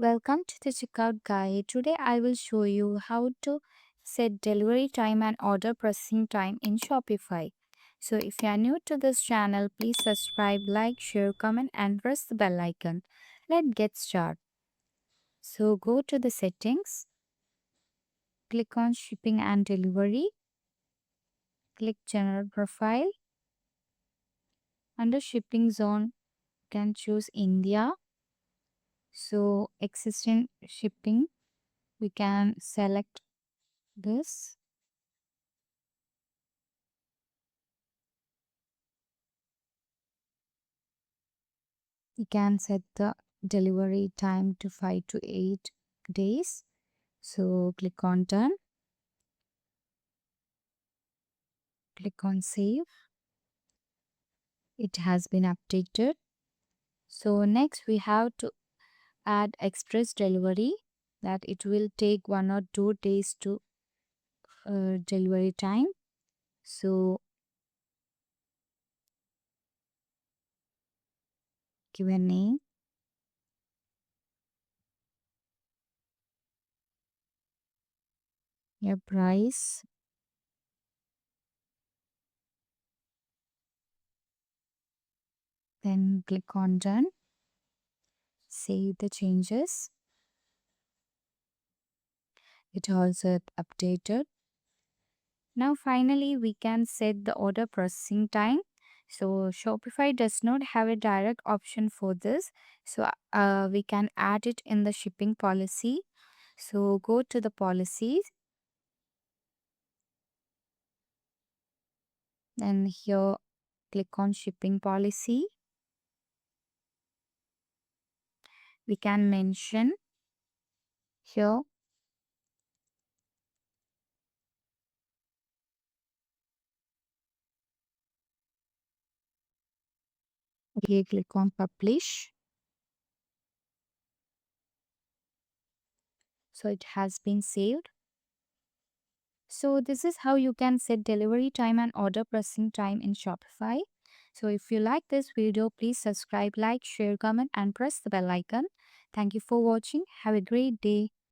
Welcome to the checkout guide. Today I will show you how to set delivery time and order processing time in Shopify. So if you are new to this channel, please subscribe, like, share, comment and press the bell icon. Let's get started. So go to the settings, click on shipping and delivery, click general profile. Under shipping zone, you can choose India. So existing shipping, we can select this. You can set the delivery time to 5 to 8 days. So click on done, click on save. It has been updated. So next we have to add express delivery, that it will take 1 or 2 days to delivery time. So give a name, your price, then click on done, save the changes. It also updated. Now finally we can set the order processing time. So Shopify does not have a direct option for this. So we can add it in the shipping policy. So go to the policies, then here click on shipping policy. We can mention here, here click on publish. So it has been saved. So this is how you can set delivery time and order processing time in Shopify. So if you like this video, please subscribe, like, share, comment and press the bell icon. Thank you for watching. Have a great day.